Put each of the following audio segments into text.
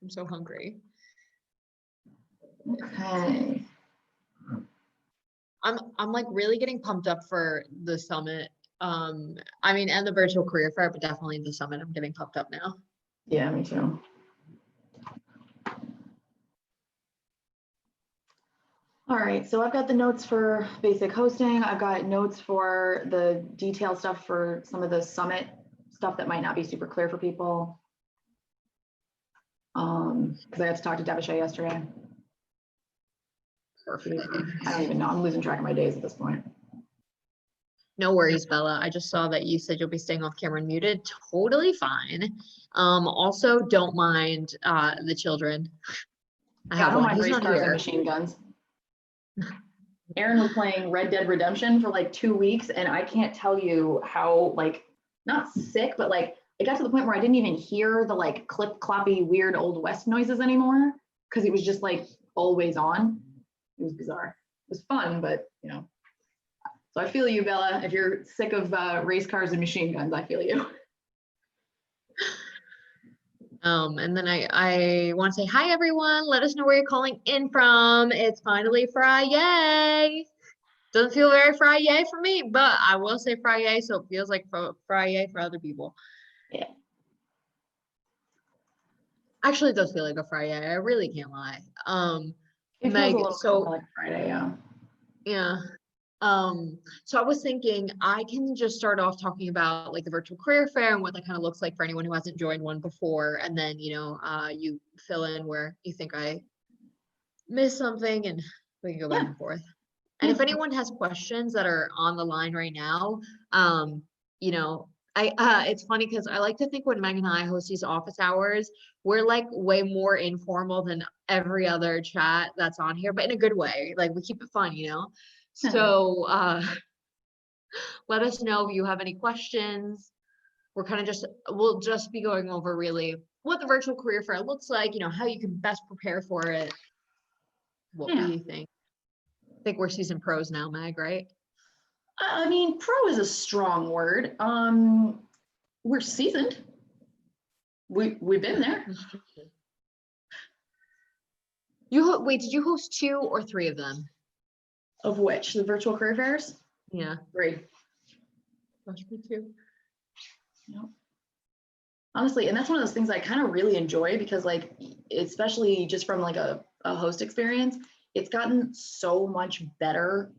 I'm so hungry. Okay. I'm like really getting pumped up for the summit. I mean, and the virtual career fair, but definitely the summit. I'm getting pumped up now. Yeah, me too. All right, so I've got the notes for basic hosting. I've got notes for the detailed stuff for some of the summit stuff that might not be super clear for people. Because I got to talk to Devashay yesterday. Perfect. I don't even know. I'm losing track of my days at this point. No worries, Bella. I just saw that you said you'll be staying off camera and muted. Totally fine. Also, don't mind the children. I have don't one. mind He's race not cars and here. machine guns. Aaron was playing Red Dead Redemption for like 2 weeks, and I can't tell you how, like, not sick, but like it got to the point where I didn't even hear the like clip cloppy weird old west noises anymore because it was just like always on. It was bizarre. It was fun, but you know. So I feel you, Bella. If you're sick of race cars and machine guns, I feel you. And then I want to say hi, everyone. Let us know where you're calling in from. It's finally Friday. Doesn't feel very Friday for me, but I will say Friday, so it feels like Friday for other people. Yeah. Actually, it does feel like a Friday. I really can't lie. It Meg, feels a little so more like Friday, yeah. yeah. So I was thinking I can just start off talking about like the virtual career fair and what that kind of looks like for anyone who hasn't joined one before, and then you fill in where you think I missed something, and we can go back and forth. And if anyone has questions that are on the line right now, it's funny because I like to think when Meg and I host these office hours, we're like way more informal than every other chat that's on here, but in a good way. Like we keep it fun, So let us know if you have any questions. We'll just be going over really what the virtual career fair looks like, how you can best prepare for it. What we think. I think we're seasoned pros now, Meg, right? I mean, pro is a strong word. We're seasoned. We've been there. Wait, did you host 2 or 3 of them? Of which? The virtual career fairs? Yeah. 3. Must be 2. Yep. Honestly, and that's one of those things I kind of really enjoy because like, especially just from like a host experience, it's gotten so much better,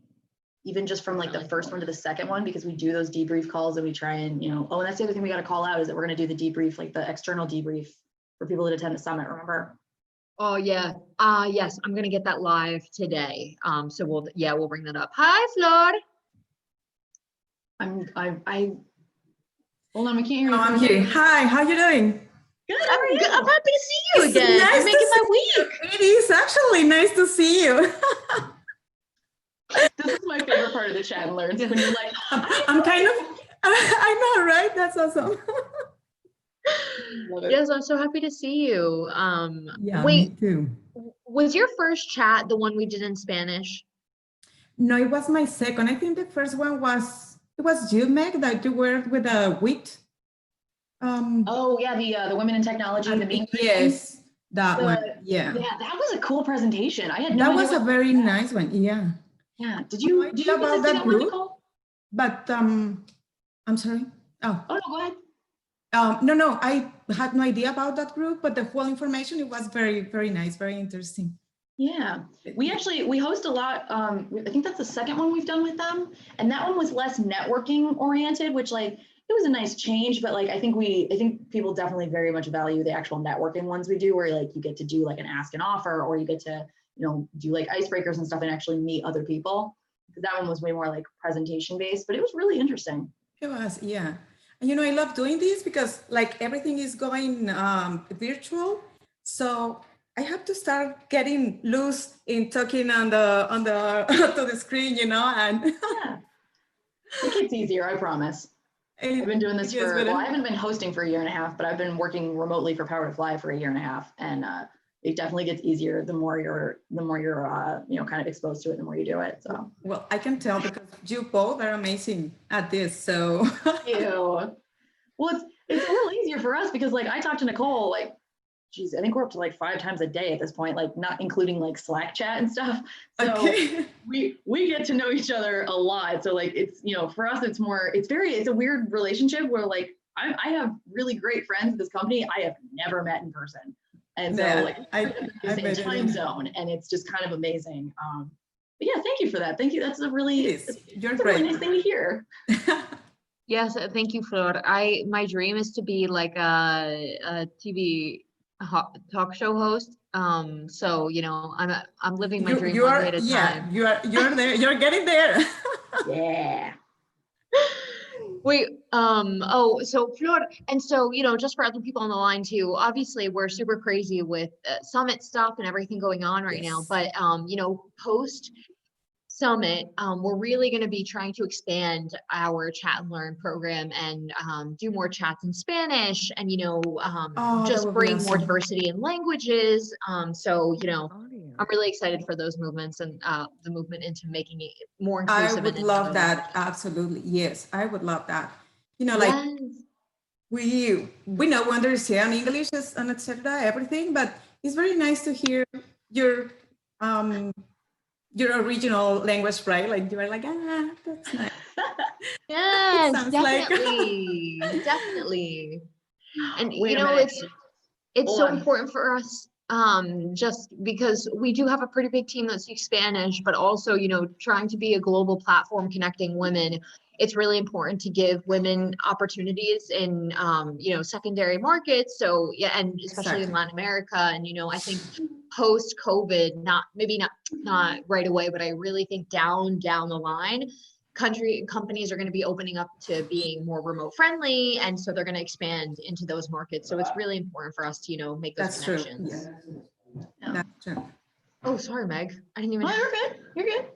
even just from like the first one to the second one, because we do those debrief calls and we try and, and that's the other thing we got to call out is that we're going to do the debrief, like the external debrief for people that attend the summit, remember? Oh yeah. Yes, I'm going to get that live today. So we'll bring that up. Hi, Flor. Hold on, we can't hear you. I'm here. Hi, how you doing? Good, how are you? I'm happy to see you again. Nice You're making my week. It is actually nice to see you. This is my favorite part of the chat and learns when you're like, I'm kind of, I know, right? That's awesome. Yes, I'm so happy to see you. Yeah, wait, me too. Was your first chat the one we did in Spanish? No, it was my second. I think the first one was you, Meg, that you were with a wheat. Oh yeah, the women in technology, the meme. Yes, that one. Yeah. Yeah, that was a cool presentation. I had no that idea was a very nice one. Yeah. Yeah. Did you about that group? But I'm sorry. Oh no, go ahead. No, I had no idea about that group, but the whole information, it was very, very nice, very interesting. Yeah, we host a lot. I think that's the second one we've done with them. And that one was less networking oriented, which like, it was a nice change, but like, I think people definitely very much value the actual networking ones we do, where like you get to do like an ask and offer, or you get to, do like icebreakers and stuff and actually meet other people. That one was way more like presentation based, but it was really interesting. It was, yeah. And I love doing this because like everything is going virtual. So I have to start getting loose in talking on the to the screen, and yeah, it gets easier, I promise. I've been doing this I haven't been hosting for 1.5 years, but I've been working remotely for PowerToFly for 1.5 years, and it definitely gets easier the more you're kind of exposed to it, the more you do it. So well, I can tell because you both are amazing at this. So thank you. Well, it's a little easier for us because like I talked to Nicole like geez, I think we're up to like 5 times a day at this point, like not including like Slack chat and stuff. So Okay. we get to know each other a lot. So like, it's, you know, for us, it's more, it's a weird relationship where like, I have really great friends at this company I have never met in person. And so Yeah, like the same bet it time is. zone, and it's just kind of amazing. But yeah, thank you for that. Thank you. That's a It really, is. You're that's a really great. nice thing to hear. Yes, thank you, Flor. My dream is to be like a TV talk show host. So you know, I'm living my dream You one day are, at a yeah, time. you're there. You're getting there. Yeah. Wait, oh, so Flor, and so, you know, just for other people on the line too, obviously we're super crazy with summit stuff and everything going on right now, Yes. but, you know, post summit, we're really going to be trying to expand our chat and learn program and do more chats in Spanish and, you know, Oh, that just would be bring more awesome. diversity in languages. So, you know, I'm really excited for those movements and the movement into making it more I inclusive. would and love that. inclusive. Absolutely. Yes, I would love that. You know, like Yes. we know we understand English and etc. everything, but it's very nice to hear your original language, right? Like you are like, that's nice. Yes, sounds like- definitely, definitely. And Wait you a know, minute. it's Hold so on. important for us, just because we do have a pretty big team that speaks Spanish, but also, you know, trying to be a global platform connecting women. It's really important to give women opportunities in, you know, secondary markets. So yeah, and especially in Exactly. Latin America. And, you know, I think post COVID, not right away, but I really think down the line, companies are going to be opening up to being more remote friendly, and so they're going to expand into those markets. So it's really important for us to, you know, make those That's true. connections. Yeah. That's true. Oh, sorry, Meg. I didn't even. Oh, you're good. You're good.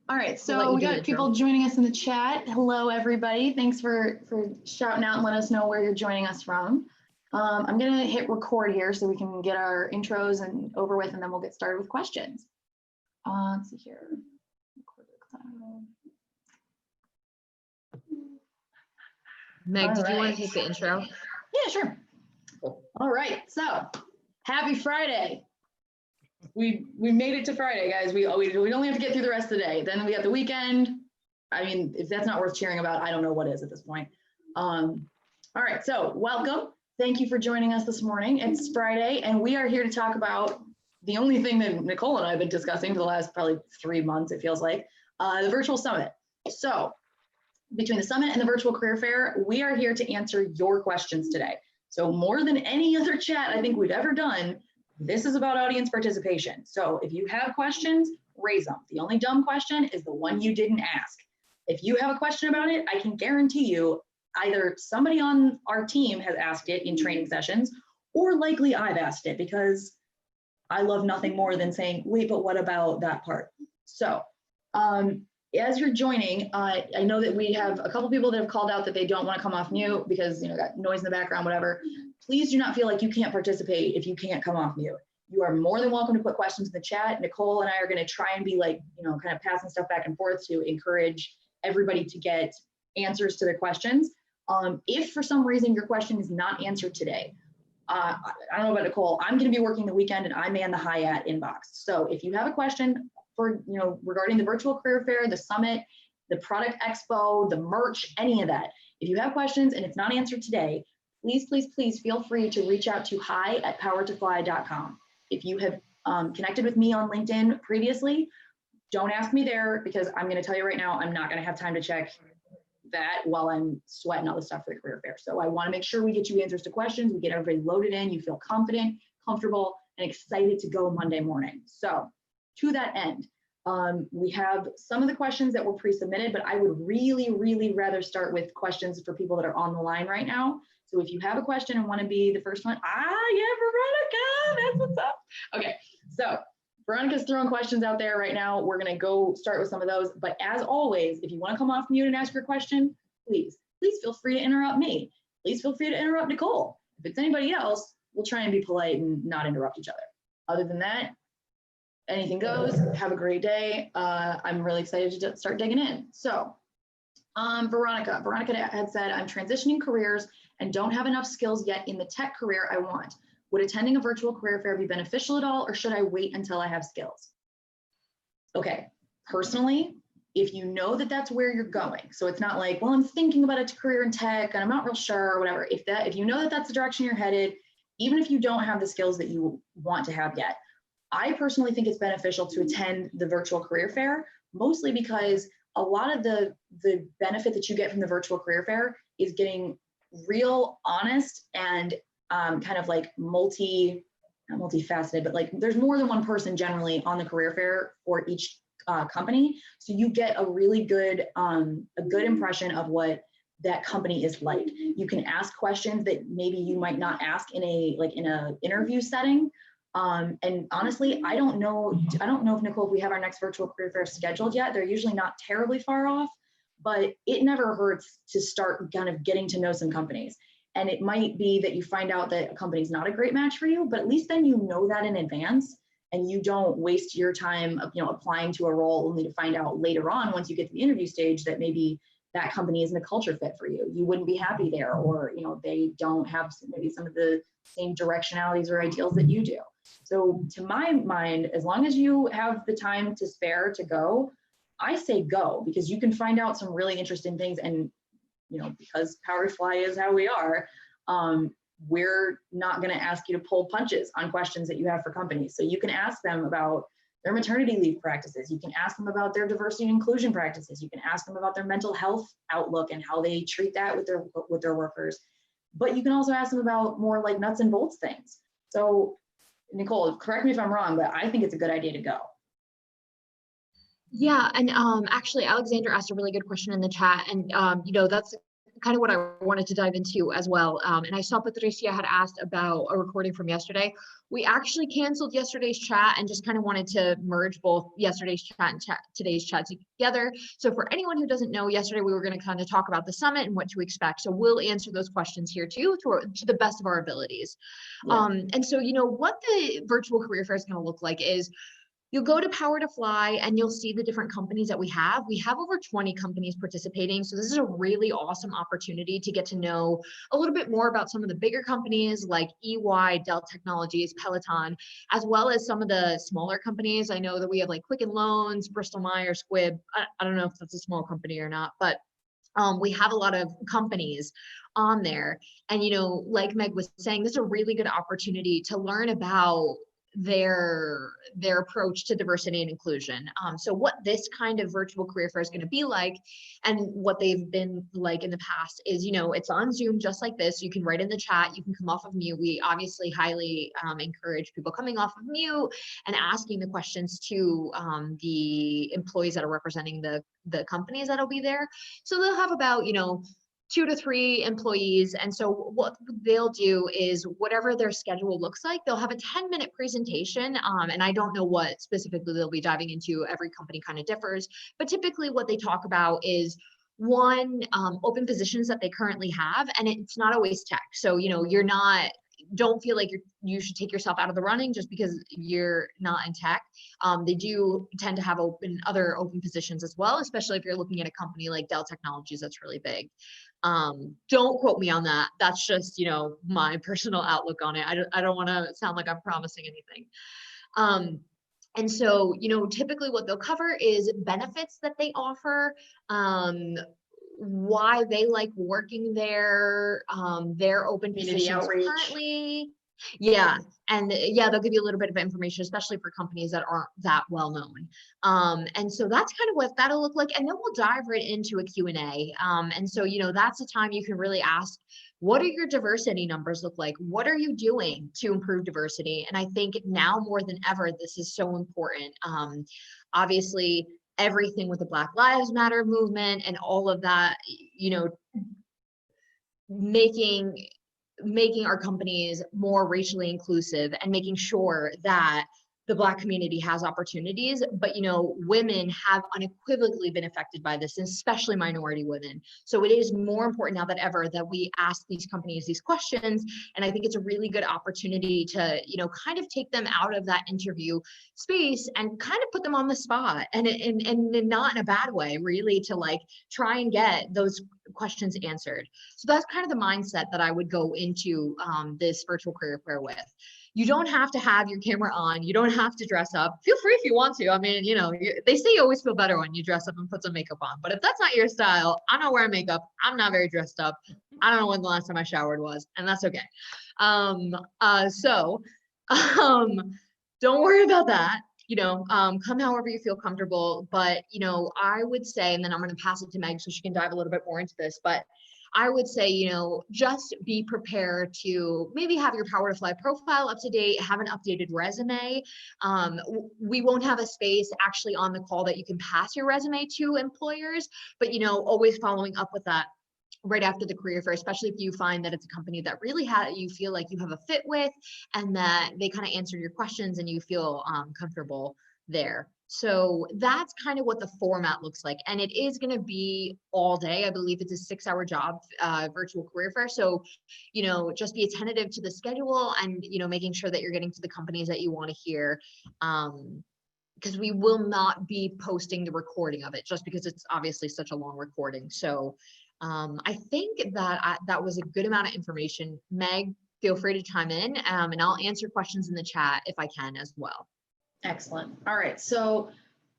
All right, let so you we do the got people intro. joining us in the chat. Hello, everybody. Thanks for shouting out and letting us know where you're joining us from. I'm gonna hit record here so we can get our intros and over with, and then we'll get started with questions. Let's see here. Meg, did you want Alright. to take the intro? Yeah, sure. All right, so happy Friday. We made it to Friday, guys. We only have to get through the rest of the day. Then we have the weekend. I mean, if that's not worth cheering about, I don't know what is at this point. All right, so welcome. Thank you for joining us this morning. It's Friday, and we are here to talk about the only thing that Nicole and I have been discussing for the last probably 3 months, it feels like, the virtual summit. So between the summit and the virtual career fair, we are here to answer your questions today. So more than any other chat I think we've ever done, this is about audience participation. So if you have questions, raise them. The only dumb question is the one you didn't ask. If you have a question about it, I can guarantee you either somebody on our team has asked it in training sessions, or likely I've asked it, because I love nothing more than saying, wait, but what about that part? So as you're joining, I know that we have a couple people that have called out that they don't want to come off mute because, you know, got noise in the background, whatever. Please do not feel like you can't participate if you can't come off mute. You are more than welcome to put questions in the chat. Nicole and I are going to try and be like, you know, kind of passing stuff back and forth to encourage everybody to get answers to their questions. If for some reason your question is not answered today, I don't know about Nicole, I'm going to be working the weekend and I man the Hyatt inbox. So if you have a question for, you know, regarding the virtual career fair, the summit, the product expo, the merch, any of that, if you have questions and it's not answered today, please, please, please feel free to reach out to hi@powertofly.com. If you have connected with me on LinkedIn previously, don't ask me there, because I'm going to tell you right now, I'm not going to have time to check that while I'm sweating all the stuff for the career fair. So I want to make sure we get you answers to questions, we get everybody loaded in, you feel confident, comfortable, and excited to go Monday morning. So to that end, we have some of the questions that were pre-submitted, but I would really, really rather start with questions for people that are on the line right now. So if you have a question and want to be the first one, yeah, Veronica, that's what's up. Okay, so Veronica's throwing questions out there right now. We're going to go start with some of those. But as always, if you want to come off mute and ask your question, please feel free to interrupt me. Please feel free to interrupt Nicole. If it's anybody else, we'll try and be polite and not interrupt each other. Other than that, anything goes. Have a great day. I'm really excited to start digging in. So Veronica had said, I'm transitioning careers and don't have enough skills yet in the tech career I want. would attending a virtual career fair be beneficial at all, or should I wait until I have skills? Okay, personally, if you know that that's where you're going, so it's not like, well, I'm thinking about a career in tech and I'm not real sure or whatever. If you know that that's the direction you're headed, even if you don't have the skills that you want to have yet, I personally think it's beneficial to attend the virtual career fair, mostly because a lot of the benefit that you get from the virtual career fair is getting real, honest, and kind of like not multifaceted, but like there's more than one person generally on the career fair for each company. So you get a really good, impression of what that company is like. You can ask questions that maybe you might not ask in a interview setting. And honestly, I don't know if Nicole, if we have our next virtual career fair scheduled yet. They're usually not terribly far off, but it never hurts to start kind of getting to know some companies. And it might be that you find out that a company's not a great match for you, but at least then you know that in advance, and you don't waste your time applying to a role only to find out later on, once you get to the interview stage, that maybe that company isn't a culture fit for you. You wouldn't be happy there, or they don't have maybe some of the same directionalities or ideals that you do. So to my mind, as long as you have the time to spare to go, I say go, because you can find out some really interesting things. And because PowerToFly is how we are, we're not going to ask you to pull punches on questions that you have for companies. So you can ask them about their maternity leave practices. You can ask them about their diversity and inclusion practices. You can ask them about their mental health outlook and how they treat that with their workers. But you can also ask them about more like nuts and bolts things. So Nicole, correct me if I'm wrong, but I think it's a good idea to go. Yeah, and actually Alexander asked a really good question in the chat, and that's kind of what I wanted to dive into as well. And I saw Patricia had asked about a recording from yesterday. We actually canceled yesterday's chat and just kind of wanted to merge both yesterday's chat and today's chat together. So for anyone who doesn't know, yesterday we were going to kind of talk about the summit and what to expect. So we'll answer those questions here too, to the best of our abilities. Yeah. And so what the virtual career fair is going to look like is, you'll go to PowerToFly and you'll see the different companies that we have. We have over 20 companies participating. So this is a really awesome opportunity to get to know a little bit more about some of the bigger companies like EY, Dell Technologies, Peloton, as well as some of the smaller companies. I know that we have like Quicken Loans, Bristol Myers Squibb. I don't know if that's a small company or not, but we have a lot of companies on there. And, like Meg was saying, this is a really good opportunity to learn about their approach to diversity and inclusion. So what this kind of virtual career fair is going to be like, and what they've been like in the past is, it's on Zoom just like this. You can write in the chat, you can come off of mute. We obviously highly encourage people coming off of mute and asking the questions to the employees that are representing the companies that'll be there. So they'll have about 2 to 3 employees. And so what they'll do is, whatever their schedule looks like, they'll have a 10-minute presentation. And I don't know what specifically they'll be diving into. Every company kind of differs, but typically what they talk about is one, open positions that they currently have. And it's not always tech. So, don't feel like you should take yourself out of the running just because you're not in tech. They do tend to have other open positions as well, especially if you're looking at a company like Dell Technologies that's really big. Don't quote me on that. That's just, my personal outlook on it. I don't want to sound like I'm promising anything. And so, typically what they'll cover is benefits that they offer, why they like working there, their open positions currently. Yeah. And they'll give you a little bit of information, especially for companies that aren't that well known. And so that's kind of what that'll look like. And then we'll dive right into a Q&A. And so, that's a time you can really ask, what are your diversity numbers look like? What are you doing to improve diversity? And I think now more than ever, this is so important. Obviously, everything with the Black Lives Matter movement and all of that, making our companies more racially inclusive and making sure that the Black community has opportunities, but women have unequivocally been affected by this, and especially minority women. So it is more important now than ever that we ask these companies these questions. And I think it's a really good opportunity to, kind of take them out of that interview space and kind of put them on the spot, and not in a bad way, really, to like try and get those questions answered. So that's kind of the mindset that I would go into this virtual career fair with. You don't have to have your camera on. You don't have to dress up. Feel free if you want to. I mean, they say you always feel better when you dress up and put some makeup on. But if that's not your style, I'm not wearing makeup. I'm not very dressed up. I don't know when the last time I showered was, and that's okay. Don't worry about that. Come however you feel comfortable. But, I would say, and then I'm going to pass it to Meg so she can dive a little bit more into this, but I would say, just be prepared to maybe have your PowerToFly profile up to date, have an updated resume. We won't have a space actually on the call that you can pass your resume to employers, but, always following up with that right after the career fair, especially if you find that it's a company that really you feel like you have a fit with, and that they kind of answered your questions and you feel comfortable there. So that's kind of what the format looks like. And it is going to be all day. I believe it's a 6-hour job, virtual career fair. So, just be attentive to the schedule and, making sure that you're getting to the companies that you want to hear. Because we will not be posting the recording of it, just because it's obviously such a long recording. So I think that that was a good amount of information. Meg, feel free to chime in, and I'll answer questions in the chat if I can as well. Excellent. All right. So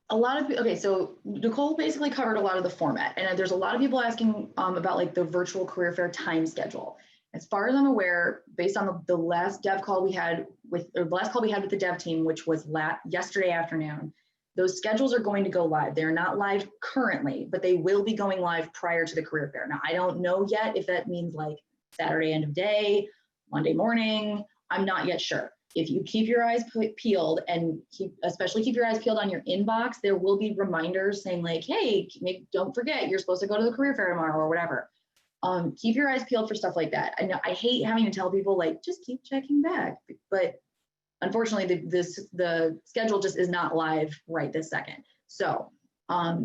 so Nicole basically covered a lot of the format, and there's a lot of people asking about like the virtual career fair time schedule. As far as I'm aware, based on the last dev call we had with the dev team, which was yesterday afternoon, those schedules are going to go live. They're not live currently, but they will be going live prior to the career fair. Now, I don't know yet if that means like Saturday end of day, Monday morning. I'm not yet sure. If you keep your eyes peeled and especially keep your eyes peeled on your inbox, there will be reminders saying like, hey, don't forget, you're supposed to go to the career fair tomorrow or whatever. Keep your eyes peeled for stuff like that. I know I hate having to tell people like, just keep checking back, but unfortunately the schedule just is not live right this second. So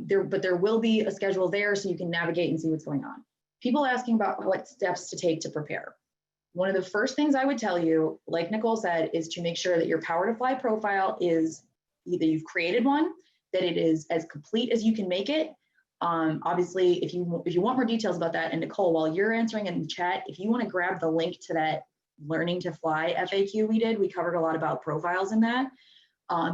there will be a schedule there so you can navigate and see what's going on. People asking about what steps to take to prepare. One of the first things I would tell you, like Nicole said, is to make sure that your PowerToFly profile is either you've created one, that it is as complete as you can make it. Obviously, if you want more details about that, and Nicole, while you're answering in the chat, if you want to grab the link to that Learning to Fly FAQ we covered a lot about profiles in that.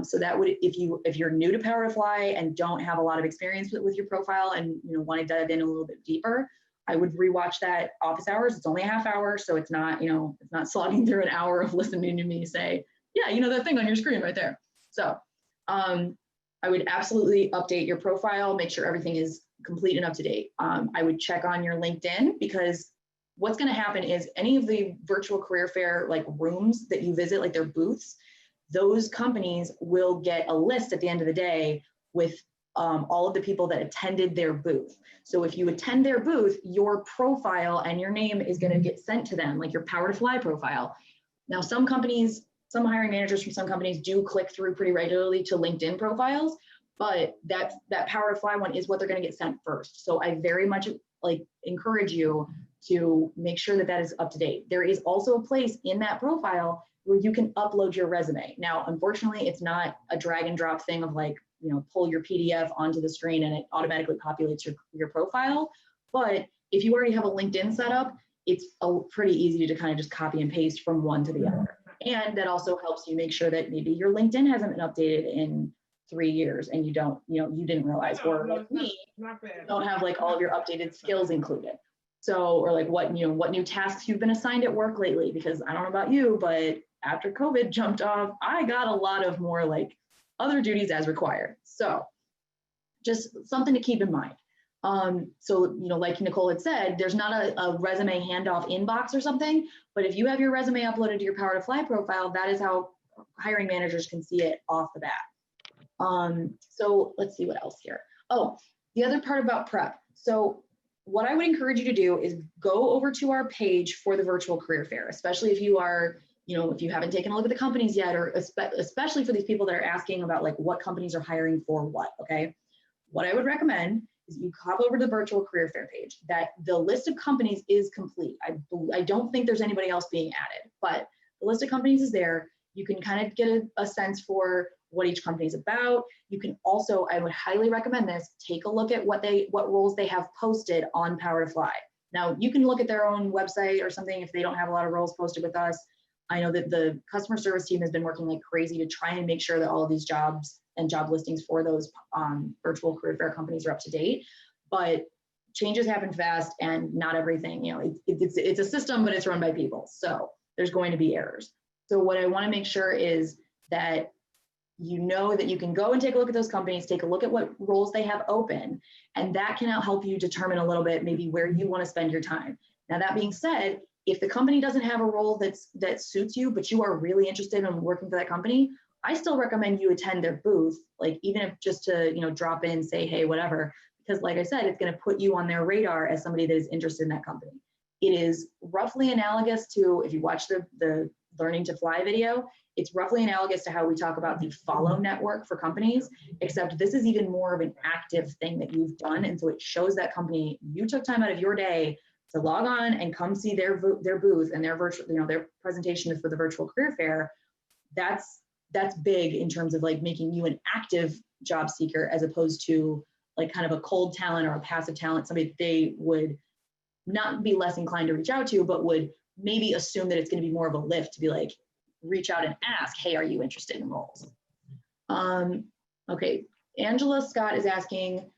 So that would, if you're new to PowerToFly and don't have a lot of experience with your profile and want to dive in a little bit deeper, I would rewatch that office hours. It's only a half hour, so it's not, it's not slogging through an hour of listening to me say, yeah, that thing on your screen right there. So I would absolutely update your profile, make sure everything is complete and up to date. I would check on your LinkedIn, because what's going to happen is any of the virtual career fair like rooms that you visit, like their booths, those companies will get a list at the end of the day with all of the people that attended their booth. So if you attend their booth, your profile and your name is going to get sent to them, like your PowerToFly profile. Now, some hiring managers from some companies do click through pretty regularly to LinkedIn profiles, but that PowerToFly one is what they're going to get sent first. So I very much encourage you to make sure that is up to date. There is also a place in that profile where you can upload your resume. Now, unfortunately, it's not a drag and drop thing of like, pull your PDF onto the screen and it automatically populates your profile. But if you already have a LinkedIn set up, it's pretty easy to kind of just copy and paste from one to the other. And that also helps you make sure that maybe your LinkedIn hasn't been updated in 3 years and you didn't realize, or like me, don't have like all of your updated skills included. So, or like what new tasks you've been assigned at work lately, because I don't know about you, but after COVID jumped off, I got a lot of more like other duties as required. So just something to keep in mind. So, like Nicole had said, there's not a resume handoff inbox or something, but if you have your resume uploaded to your PowerToFly profile, that is how hiring managers can see it off the bat. So let's see what else here. Oh, the other part about prep. So what I would encourage you to do is go over to our page for the virtual career fair, especially if you are, you know, if you haven't taken a look at the companies yet, or especially for these people that are asking about like what companies are hiring for what, okay? What I would recommend is you hop over to the virtual career fair page, that the list of companies is complete. I don't think there's anybody else being added, but the list of companies is there. You can kind of get a sense for what each company is about. You can also, I would highly recommend this, take a look at what roles they have posted on PowerToFly. Now you can look at their own website or something if they don't have a lot of roles posted with us. I know that the customer service team has been working like crazy to try and make sure that all of these jobs and job listings for those virtual career fair companies are up to date, but changes happen fast and not everything, you know, it's a system, but it's run by people. So there's going to be errors. So what I want to make sure is that you know that you can go and take a look at those companies, take a look at what roles they have open, and that can help you determine a little bit maybe where you want to spend your time. Now, that being said, if the company doesn't have a role that suits you, but you are really interested in working for that company, I still recommend you attend their booth, like even if just to, you know, drop in, say, hey, whatever, because like I said, it's going to put you on their radar as somebody that is interested in that company. It is roughly analogous to, if you watch the Learning to Fly video, it's roughly analogous to how we talk about the follow network for companies, except this is even more of an active thing that you've done. And so it shows that company, you took time out of your day to log on and come see their booth and their virtual, you know, their presentation for the virtual career fair. That's big in terms of like making you an active job seeker, as opposed to like kind of a cold talent or a passive talent, somebody they would not be less inclined to reach out to, but would maybe assume that it's going to be more of a lift to be like, reach out and ask, hey, are you interested in roles? Okay, Angela Scott is asking,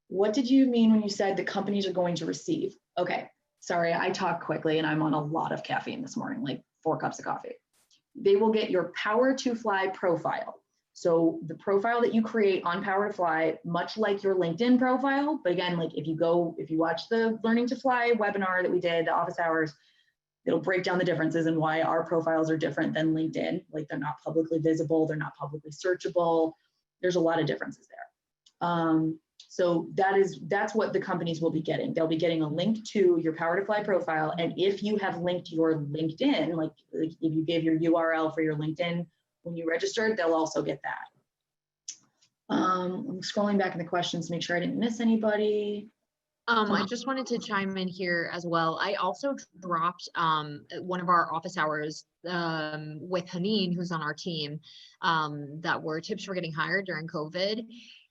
what did you mean when you said the companies are going to receive? Okay, sorry, I talk quickly and I'm on a lot of caffeine this morning, like 4 cups of coffee. They will get your PowerToFly profile. So the profile that you create on PowerToFly, much like your LinkedIn profile, but again, like if you watch the Learning to Fly webinar that we did, the office hours, it'll break down the differences and why our profiles are different than LinkedIn. Like they're not publicly visible, they're not publicly searchable. There's a lot of differences there. So that's what the companies will be getting. They'll be getting a link to your PowerToFly profile. And if you have linked your LinkedIn, like if you gave your URL for your LinkedIn when you registered, they'll also get that. I'm scrolling back in the questions to make sure I didn't miss anybody. I just wanted to chime in here as well. I also dropped one of our office hours with Haneen, who's on our team, that were tips for getting hired during COVID.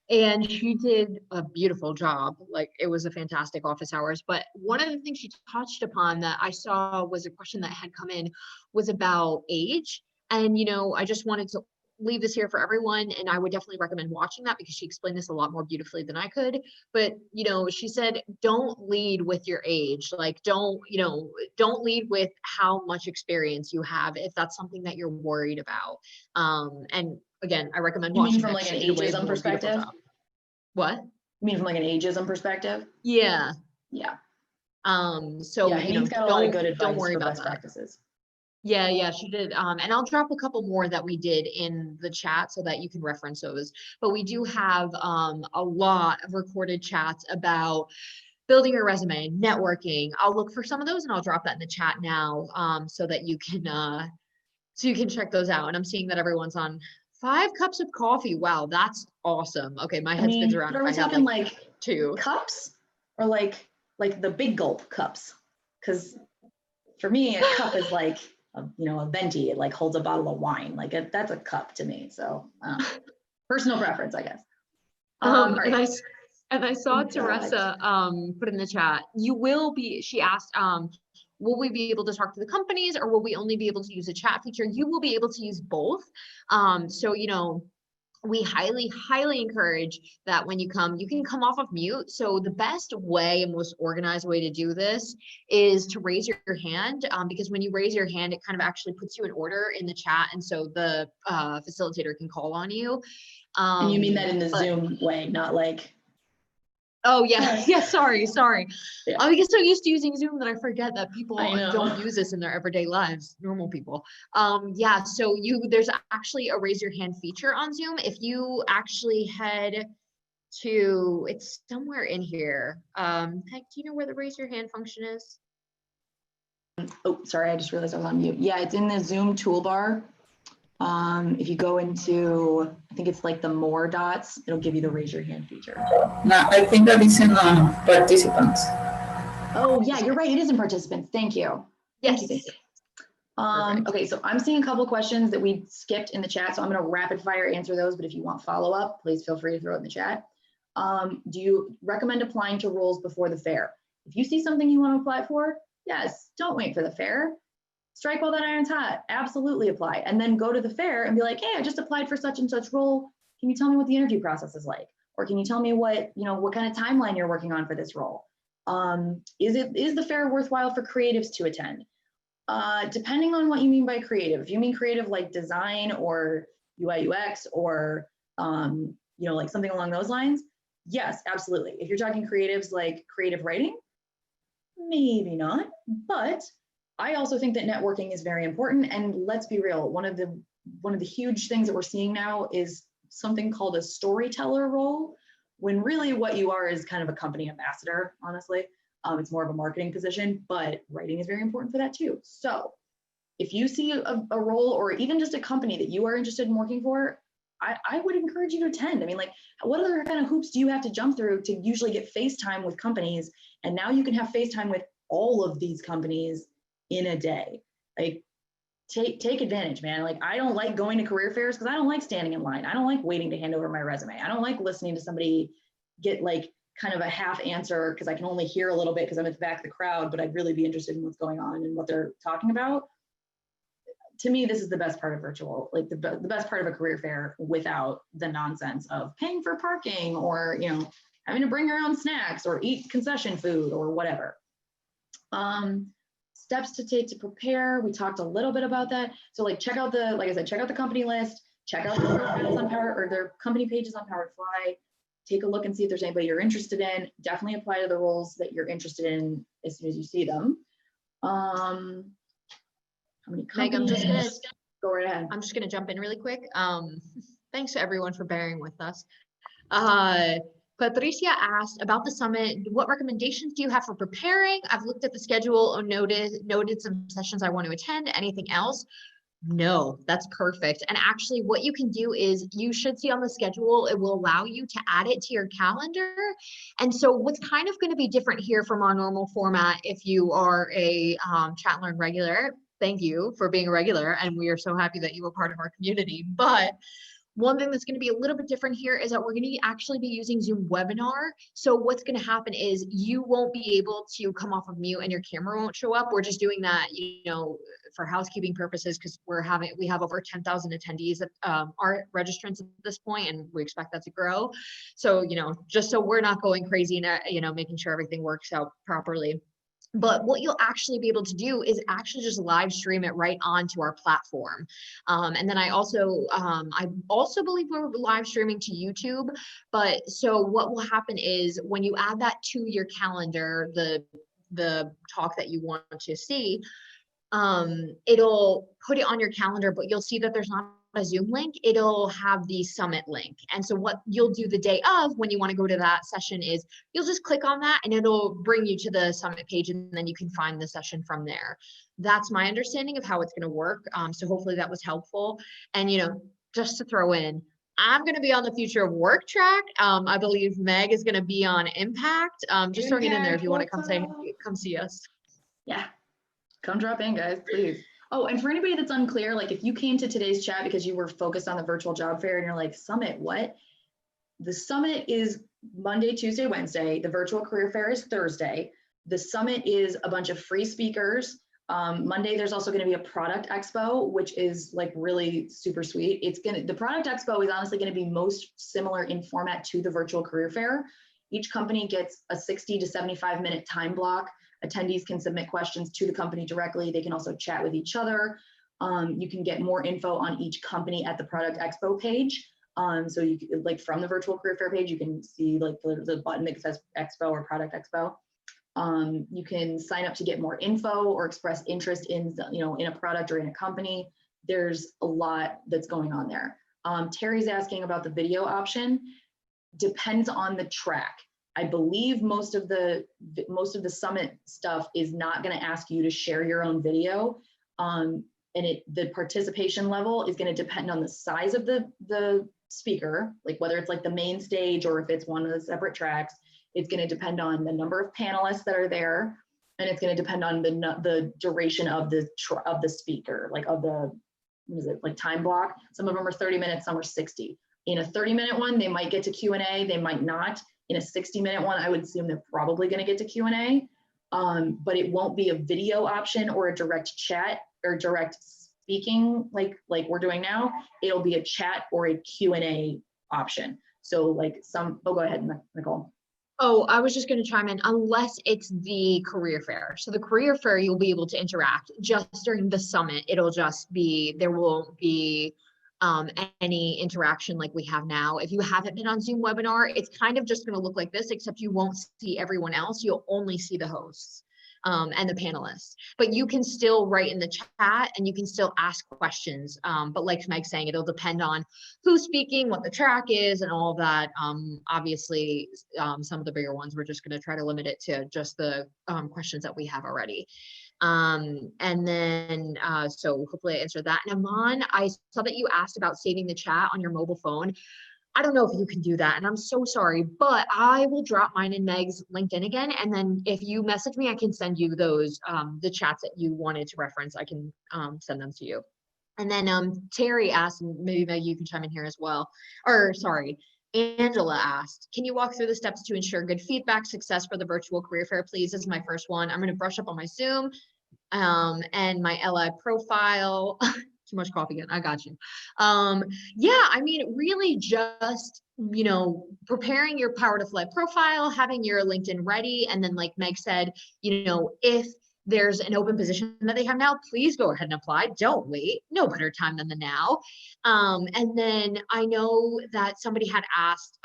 And she did a beautiful job. Like it was a fantastic office hours. But one of the things she touched upon that I saw was a question that had come in was about age. And, you know, I just wanted to leave this here for everyone. And I would definitely recommend watching that because she explained this a lot more beautifully than I could. But, you know, she said, don't lead with your age. Like, don't lead with how much experience you have if that's something that you're worried about. And again, I recommend watching. You mean from like an ageism perspective? What? You mean from like an ageism perspective? Yeah. Yeah. So yeah, you know, got a lot of good advice don't worry for about best that. practices. Yeah, she did. And I'll drop a couple more that we did in the chat so that you can reference those. But we do have a lot of recorded chats about building your resume, networking. I'll look for some of those and I'll drop that in the chat now so that you can check those out. And I'm seeing that everyone's on 5 cups of coffee. Wow, that's awesome. Okay, my head spins around. Are we talking like 2 cups or like the big gulp cups? Because for me, a cup is like a venti. It like holds a bottle of wine. Like that's a cup to me. So personal preference, I guess. And I saw Teresa put in the chat. She asked, will we be able to talk to the companies or will we only be able to use a chat feature? You will be able to use both. So, you know, we highly, highly encourage that when you can come off of mute. So the best way and most organized way to do this is to raise your hand, because when you raise your hand, it kind of actually puts you in order in the chat. And so the facilitator can call on you. And you mean that in the Zoom way, not like. Oh yeah, yeah. Sorry. Yeah. I get so used to using Zoom that I forget that people don't use this in their everyday lives. Normal people. Yeah. So there's actually a raise your hand feature on Zoom. If you actually head to, it's somewhere in here. Heck, do you know where the raise your hand function is? Oh, sorry, I just realized I was on mute. Yeah, it's in the Zoom toolbar. If you go into, I think it's like the more dots, it'll give you the raise your hand feature. No, I think that is in participants. Oh yeah, you're right. It is in participants. Thank you. Thank you. Thank you. Perfect. Okay, so I'm seeing a couple questions that we skipped in the chat, so I'm going to rapid fire answer those, but if you want follow up, please feel free to throw it in the chat. Do you recommend applying to roles before the fair? If you see something you want to apply for, yes, don't wait for the fair. Strike while that iron's hot, absolutely apply. And then go to the fair and be like, hey, I just applied for such and such role. Can you tell me what the interview process is like? Or can you tell me what kind of timeline you're working on for this role? Is the fair worthwhile for creatives to attend? Depending on what you mean by creative. If you mean creative like design or UI UX or like something along those lines, yes, absolutely. If you're talking creatives like creative writing, maybe not. But I also think that networking is very important. And let's be real, one of the huge things that we're seeing now is something called a storyteller role, when really what you are is kind of a company ambassador, honestly. It's more of a marketing position, but writing is very important for that too. So if you see a role or even just a company that you are interested in working for, I would encourage you to attend. I mean, like, what other kind of hoops do you have to jump through to usually get FaceTime with companies? And now you can have FaceTime with all of these companies in a day. Like, take advantage, man. Like, I don't like going to career fairs because I don't like standing in line. I don't like waiting to hand over my resume. I don't like listening to somebody get like kind of a half answer because I can only hear a little bit because I'm at the back of the crowd, but I'd really be interested in what's going on and what they're talking about. To me, this is the best part of virtual, like the best part of a career fair without the nonsense of paying for parking or, having to bring your own snacks or eat concession food or whatever. Steps to take to prepare. We talked a little bit about that. So like check out the company list, check out their profiles on their company pages on PowerToFly. Take a look and see if there's anybody you're interested in. Definitely apply to the roles that you're interested in as soon as you see them. How many companies? Meg, go right ahead. I'm just gonna jump in really quick. Thanks to everyone for bearing with us. Patricia asked about the summit. What recommendations do you have for preparing? I've looked at the schedule and noted some sessions I want to attend. Anything else? No, that's perfect. And actually what you can do is you should see on the schedule, it will allow you to add it to your calendar. And so what's kind of going to be different here from our normal format, if you are a Chat and Learn regular, thank you for being a regular. And we are so happy that you were part of our community. But one thing that's going to be a little bit different here is that we're going to actually be using Zoom webinar. So what's going to happen is you won't be able to come off of mute and your camera won't show up. We're just doing that, for housekeeping purposes, because we have over 10,000 attendees that are registrants at this point, and we expect that to grow. So, just so we're not going crazy and, making sure everything works out properly. But what you'll actually be able to do is actually just live stream it right onto our platform. And then I also believe we're live streaming to YouTube. But so what will happen is when you add that to your calendar, the talk that you want to see, it'll put it on your calendar, but you'll see that there's not a Zoom link. It'll have the summit link. And so what you'll do the day of when you want to go to that session is you'll just click on that and it'll bring you to the summit page, and then you can find the session from there. That's my understanding of how it's going to work. So hopefully that was helpful. And, just to throw in, I'm going to be on the future of work track. I believe Meg is going to be on Impact. Just throwing it in there if you want to come see us. Yeah. Come drop in, guys, please. Oh, and for anybody that's unclear, like if you came to today's chat because you were focused on the virtual job fair and you're like, summit, what? The summit is Monday, Tuesday, Wednesday. The virtual career fair is Thursday. The summit is a bunch of free speakers. Monday, there's also going to be a product expo, which is like really super sweet. The product expo is honestly going to be most similar in format to the virtual career fair. Each company gets a 60 to 75-minute time block. Attendees can submit questions to the company directly. They can also chat with each other. You can get more info on each company at the Product Expo page. So you like from the virtual career fair page, you can see like the button that says Expo or Product Expo. You can sign up to get more info or express interest in in a product or in a company. There's a lot that's going on there. Terry's asking about the video option. Depends on the track. I believe most of the summit stuff is not going to ask you to share your own video. And the participation level is going to depend on the size of the speaker, like whether it's like the main stage or if it's one of the separate tracks. It's going to depend on the number of panelists that are there, and it's going to depend on the duration of the speaker, like of the, what is it, like time block. Some of them are 30 minutes, some are 60. In a 30-minute one, they might get to Q&A, they might not. In a 60-minute one, I would assume they're probably going to get to Q&A, but it won't be a video option or a direct chat or direct speaking like we're doing now. It'll be a chat or a Q&A option. So like go ahead, Nicole. Oh, I was just going to chime in, unless it's the career fair. So the career fair, you'll be able to interact. Just during the summit, it'll just be, there won't be any interaction like we have now. If you haven't been on Zoom webinar, it's kind of just going to look like this, except you won't see everyone else. You'll only see the hosts and the panelists, but you can still write in the chat and you can still ask questions. But like Meg's saying, it'll depend on who's speaking, what the track is, and all of that. Obviously, some of the bigger ones, we're just going to try to limit it to just the questions that we have already. And then, so hopefully I answered that. And Aman, I saw that you asked about saving the chat on your mobile phone. I don't know if you can do that, and I'm so sorry, but I will drop mine in Meg's LinkedIn again. And then if you message me, I can send you those, the chats that you wanted to reference. I can send them to you. And then Terry asked, and maybe Meg, you can chime in here as well. Or sorry, Angela asked, can you walk through the steps to ensure good feedback success for the virtual career fair, please? This is my first one. I'm going to brush up on my Zoom and my LI profile. Too much coffee again. I got you. Yeah, I mean, really just, you know, preparing your PowerToFly profile, having your LinkedIn ready. And then like Meg said, you know, if there's an open position that they have now, please go ahead and apply. Don't wait. No better time than the now. And then I know that somebody had asked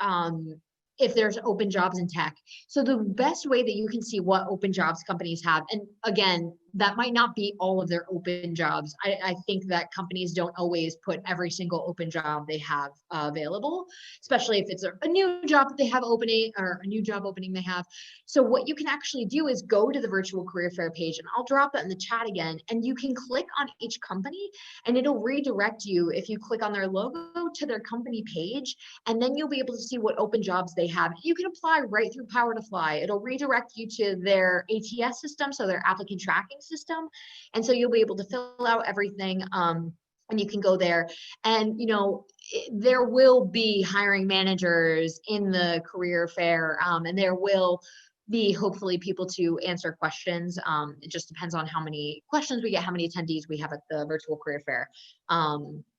if there's open jobs in tech. So the best way that you can see what open jobs companies have, and again, that might not be all of their open jobs. I think that companies don't always put every single open job they have available, especially if it's a new job that they have opening or a new job opening they have. So what you can actually do is go to the virtual career fair page, and I'll drop that in the chat again, and you can click on each company and it'll redirect you, if you click on their logo, to their company page, and then you'll be able to see what open jobs they have. You can apply right through PowerToFly. It'll redirect you to their ATS system, so their applicant tracking system. And so you'll be able to fill out everything and you can go there. And, you know, there will be hiring managers in the career fair and there will be hopefully people to answer questions. It just depends on how many questions we get, how many attendees we have at the virtual career fair.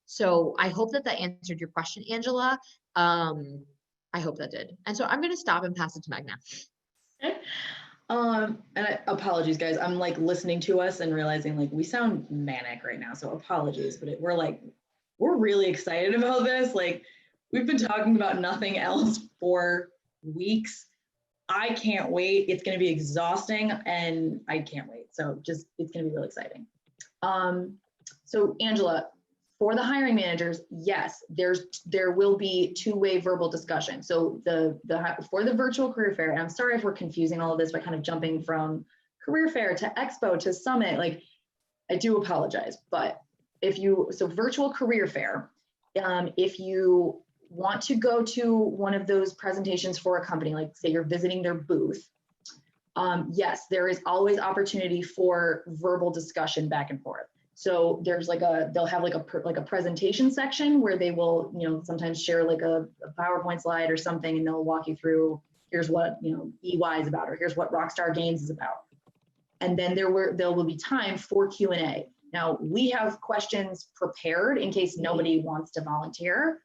So I hope that answered your question, Angela. I hope that did. And so I'm going to stop and pass it to Magna. Okay. Apologies, guys. I'm like listening to us and realizing like we sound manic right now. So apologies, but we're really excited about this. Like we've been talking about nothing else for weeks. I can't wait. It's going to be exhausting and I can't wait. So just, it's going to be really exciting. So Angela, for the hiring managers, yes, there will be two-way verbal discussion. So for the virtual career fair, and I'm sorry if we're confusing all of this by kind of jumping from career fair to Expo to summit, like I do apologize, but so virtual career fair, if you want to go to one of those presentations for a company, like say you're visiting their booth, yes, there is always opportunity for verbal discussion back and forth. So there's they'll have like a presentation section where they will, you know, sometimes share like a PowerPoint slide or something, and they'll walk you through, here's what, you know, EY is about, or here's what Rockstar Games is about. And then there will be time for Q&A. Now we have questions prepared in case nobody wants to volunteer.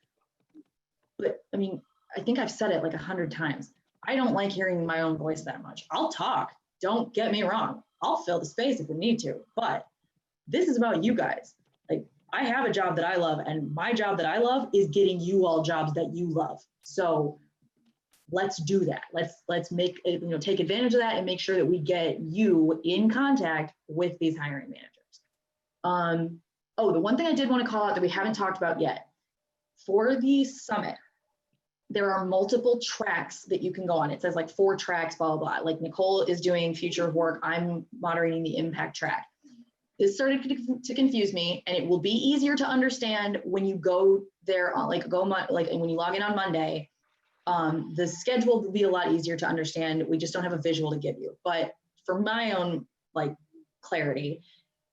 But I mean, I think I've said it like 100 times. I don't like hearing my own voice that much. I'll talk, don't get me wrong. I'll fill the space if we need to, but this is about you guys. Like I have a job that I love, and my job that I love is getting you all jobs that you love. So let's do that. Let's make it, you know, take advantage of that and make sure that we get you in contact with these hiring managers. Oh, the one thing I did want to call out that we haven't talked about yet, for the summit, there are multiple tracks that you can go on. It says like 4 tracks, blah, blah, blah. Like Nicole is doing future of work. I'm moderating the impact track. This started to confuse me, and it will be easier to understand when you go there on when you log in on Monday. The schedule will be a lot easier to understand. We just don't have a visual to give you. But for my own like clarity,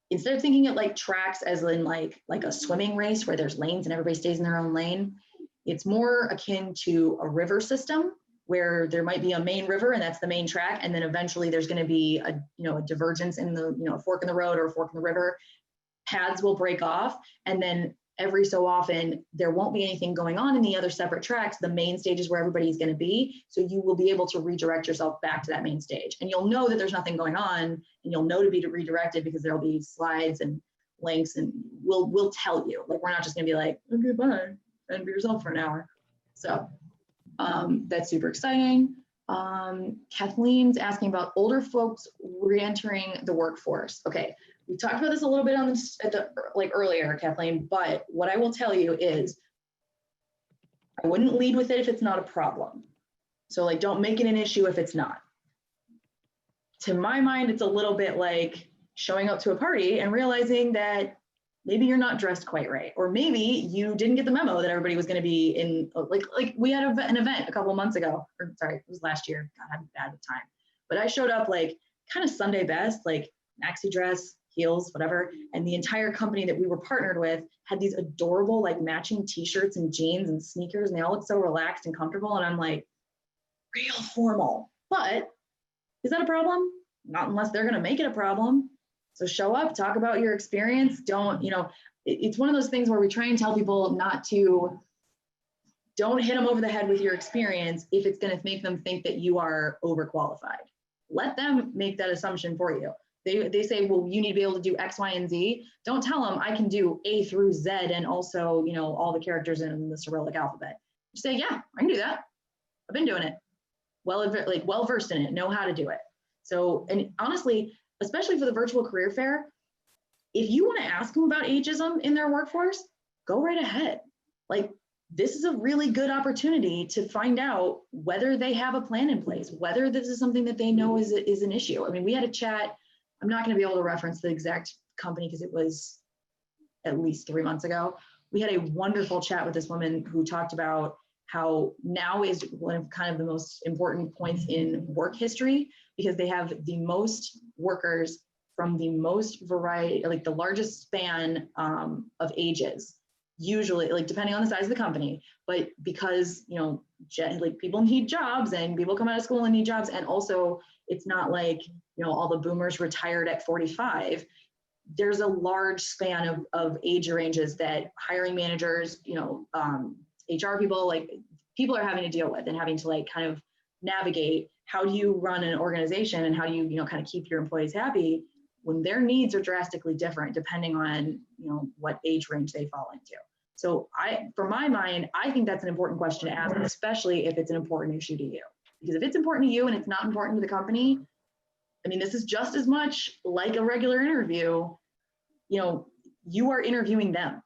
instead of thinking of like tracks as in like a swimming race where there's lanes and everybody stays in their own lane, it's more akin to a river system where there might be a main river and that's the main track. And then eventually there's going to be a divergence in the, fork in the road or a fork in the river. Paths will break off. And then every so often there won't be anything going on in the other separate tracks. The main stage is where everybody's going to be. So you will be able to redirect yourself back to that main stage. And you'll know that there's nothing going on, and you'll know to be redirected because there'll be slides and links, and we'll tell you. Like, we're not just going to be like, okay, bye, and be yourself for an hour. So that's super exciting. Kathleen's asking about older folks re-entering the workforce. Okay, we talked about this a little bit on this earlier, Kathleen, but what I will tell you is I wouldn't lead with it if it's not a problem. So like, don't make it an issue if it's not. To my mind, it's a little bit like showing up to a party and realizing that maybe you're not dressed quite right, or maybe you didn't get the memo that everybody was going to be in, like we had an event a couple of months ago, or sorry, it was last year. God, I'm bad with time. But I showed up like kind of Sunday best, like maxi dress, heels, whatever. And the entire company that we were partnered with had these adorable like matching t-shirts and jeans and sneakers, and they all looked so relaxed and comfortable. And I'm like, real formal. But is that a problem? Not unless they're going to make it a problem. So show up, talk about your experience. Don't, it's one of those things where we try and tell people don't hit them over the head with your experience if it's going to make them think that you are overqualified. Let them make that assumption for you. They say, well, you need to be able to do X, Y, and Z. Don't tell them I can do A through Z and also, all the characters in the Cyrillic alphabet. Just say, yeah, I can do that. I've been doing it. Well versed in it, know how to do it. So, and honestly, especially for the virtual career fair, if you want to ask them about ageism in their workforce, go right ahead. Like, this is a really good opportunity to find out whether they have a plan in place, whether this is something that they know is an issue. I mean, we had a chat. I'm not going to be able to reference the exact company because it was at least 3 months ago. We had a wonderful chat with this woman who talked about how now is one of kind of the most important points in work history, because they have the most workers from the most variety, like the largest span of ages, usually, like depending on the size of the company, but because, like people need jobs and people come out of school and need jobs. And also it's not like, all the boomers retired at 45. There's a large span of age ranges that hiring managers, HR people, like people are having to deal with and having to like kind of navigate. How do you run an organization and how do you, kind of keep your employees happy when their needs are drastically different depending on, what age range they fall into. So for my mind, I think that's an important question to ask, especially if it's an important issue to you. Because if it's important to you and it's not important to the company, I mean, this is just as much like a regular interview. You are interviewing them.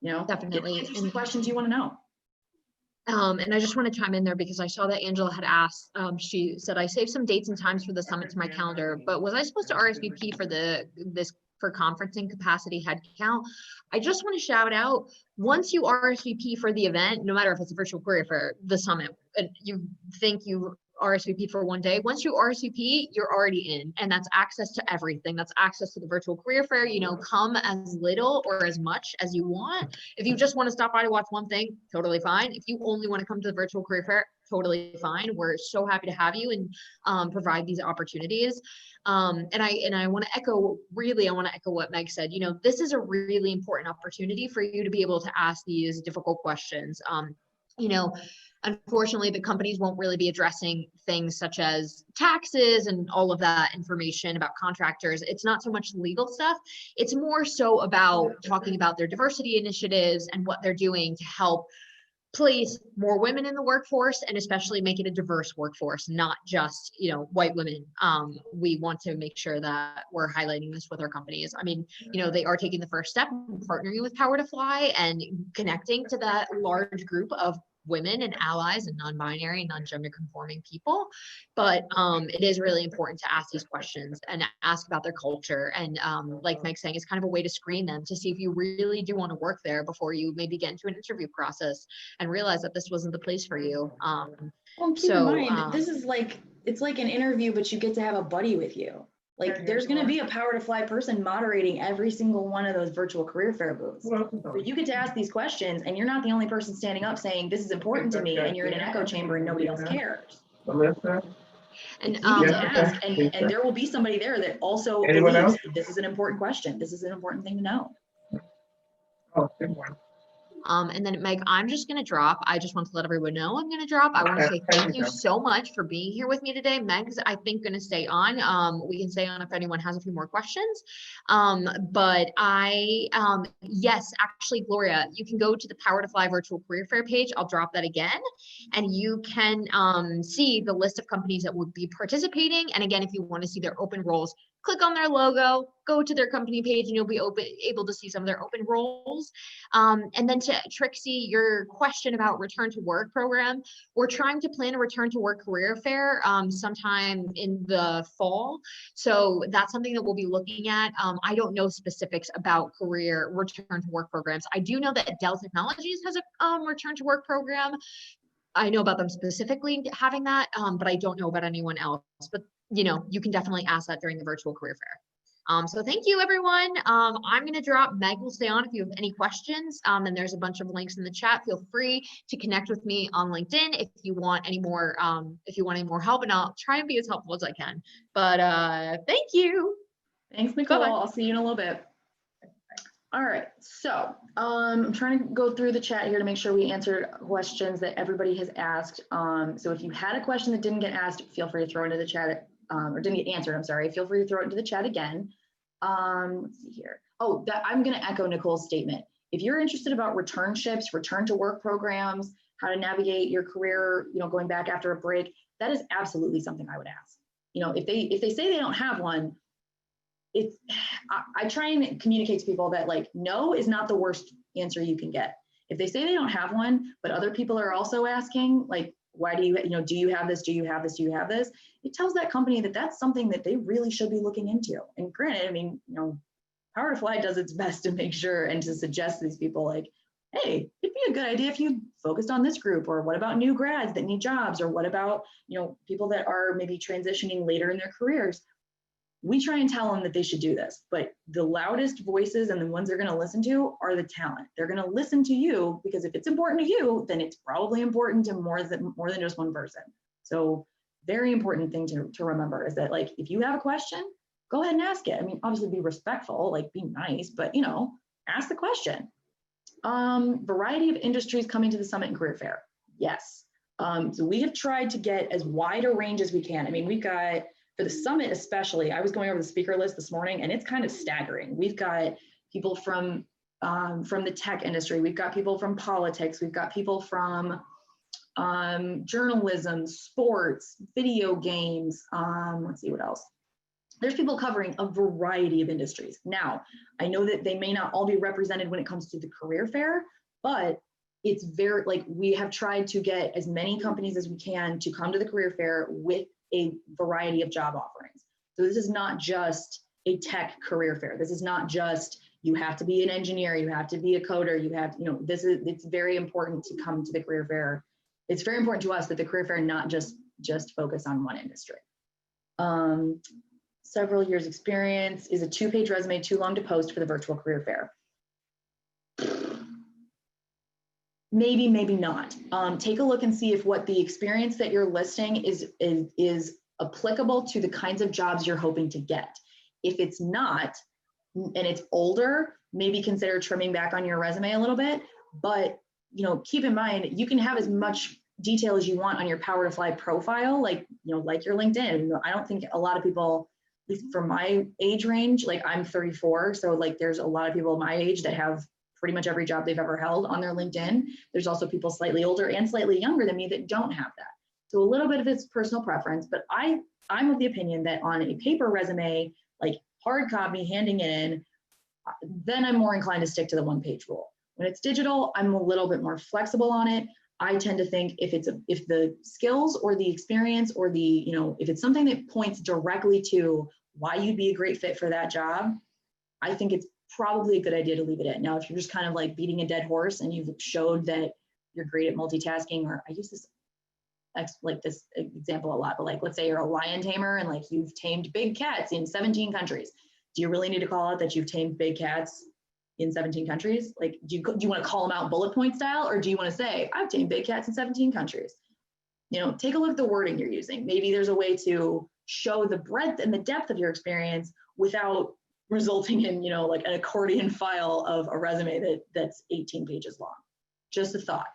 Definitely. Answer some questions you want to know. And I just want to chime in there because I saw that Angela had asked, she said, I saved some dates and times for the summit to my calendar, but was I supposed to RSVP for conferencing capacity headcount? I just want to shout out, once you RSVP for the event, no matter if it's a virtual career fair, the summit, and you think you RSVP for one day, once you RSVP, you're already in, and that's access to everything. That's access to the virtual career fair. Come as little or as much as you want. If you just want to stop by to watch one thing, totally fine. If you only want to come to the virtual career fair, totally fine. We're so happy to have you and provide these opportunities. And I want to echo what Meg said. This is a really important opportunity for you to be able to ask these difficult questions. Unfortunately, the companies won't really be addressing things such as taxes and all of that information about contractors. It's not so much legal stuff. It's more so about talking about their diversity initiatives and what they're doing to help place more women in the workforce, and especially make it a diverse workforce, not just, white women. We want to make sure that we're highlighting this with our companies. I mean, they are taking the first step, partnering with PowerToFly and connecting to that large group of women and allies and non-binary and non-gender conforming people. But it is really important to ask these questions and ask about their culture. And like Meg's saying, it's kind of a way to screen them to see if you really do want to work there before you maybe get into an interview process and realize that this wasn't the place for you. Well, keep in mind, this is like, it's like an interview, but you get to have a buddy with you. Like there's going to be a PowerToFly person moderating every single one of those virtual career fair booths. But you get to ask these questions and you're not the only person standing up saying, this is important to me, and you're in an echo chamber and nobody else cares. And you get to ask, and there will be somebody there that also believes this is an important question. This is an important thing to know. And then Meg, I'm just going to drop. I just want to let everyone know I'm going to drop. I want to say thank you so much for being here with me today. Meg's, I think, going to stay on. We can stay on if anyone has a few more questions. But yes, actually, Gloria, you can go to the PowerToFly virtual career fair page. I'll drop that again. And you can see the list of companies that would be participating. And again, if you want to see their open roles, click on their logo, go to their company page, and you'll be able to see some of their open roles. And then to Trixie, your question about return to work program, we're trying to plan a return to work career fair sometime in the fall. So that's something that we'll be looking at. I don't know specifics about career return to work programs. I do know that Dell Technologies has a return to work program. I know about them specifically having that, but I don't know about anyone else. But you know, you can definitely ask that during the virtual career fair. So thank you, everyone. I'm going to drop. Meg will stay on if you have any questions. And there's a bunch of links in the chat. Feel free to connect with me on LinkedIn if you want any more, help, and I'll try and be as helpful as I can. But thank you. Thanks, Nicole. I'll see you in a little bit. All right, so I'm trying to go through the chat here to make sure we answered questions that everybody has asked. So if you had a question that didn't get asked, feel free to throw it into the chat, or didn't get answered, I'm sorry. Feel free to throw it into the chat again. Let's see here. Oh, I'm gonna echo Nicole's statement. If you're interested about returnships, return to work programs, how to navigate your career, you know, going back after a break, that is absolutely something I would ask. You know, if they say they don't have one, I try and communicate to people that like, no is not the worst answer you can get. If they say they don't have one, but other people are also asking, like, why do you know, do you have this? Do you have this? Do you have this? It tells that company that that's something that they really should be looking into. And granted, I mean, you know, PowerToFly does its best to make sure and to suggest to these people like, hey, it'd be a good idea if you focused on this group, or what about new grads that need jobs, or what about, you know, people that are maybe transitioning later in their careers. We try and tell them that they should do this, but the loudest voices and the ones they're going to listen to are the talent. They're going to listen to you because if it's important to you, then it's probably important to more than just one person. So very important thing to remember is that, like, if you have a question, go ahead and ask it. I mean, obviously be respectful, like be nice, but, you know, ask the question. Variety of industries coming to the Summit and Career Fair. Yes. So we have tried to get as wide a range as we can. I mean, we've got, for the summit especially, I was going over the speaker list this morning and it's kind of staggering. We've got people from the tech industry. We've got people from politics. We've got people from journalism, sports, video games. Let's see what else. There's people covering a variety of industries. Now, I know that they may not all be represented when it comes to the career fair, but it's very, like, we have tried to get as many companies as we can to come to the career fair with a variety of job offerings. So this is not just a tech career fair. This is not just, you have to be an engineer, you have to be a coder, you have, you know, it's very important to come to the career fair. It's very important to us that the career fair not just focus on one industry. Several years experience. Is a 2-page resume too long to post for the virtual career fair? Maybe, maybe not. Take a look and see if what the experience that you're listing is applicable to the kinds of jobs you're hoping to get. If it's not, and it's older, maybe consider trimming back on your resume a little bit. But, you know, keep in mind, you can have as much detail as you want on your PowerToFly profile, like, you know, like your LinkedIn. I don't think a lot of people, at least for my age range, like I'm 34, so like there's a lot of people my age that have pretty much every job they've ever held on their LinkedIn. There's also people slightly older and slightly younger than me that don't have that. So a little bit of it's personal preference, but I'm of the opinion that on a paper resume, like hard copy, handing it in, then I'm more inclined to stick to the 1-page rule. When it's digital, I'm a little bit more flexible on it. I tend to think if the skills or the experience or the, if it's something that points directly to why you'd be a great fit for that job, I think it's probably a good idea to leave it in. Now, if you're just kind of like beating a dead horse and you've showed that you're great at multitasking, or I use this example a lot, but like, let's say you're a lion tamer and like you've tamed big cats in 17 countries. Do you really need to call out that you've tamed big cats in 17 countries? Like, do you want to call them out bullet point style, or do you want to say, I've tamed big cats in 17 countries? Take a look at the wording you're using. Maybe there's a way to show the breadth and the depth of your experience without resulting in, like an accordion file of a resume that's 18 pages long. Just a thought.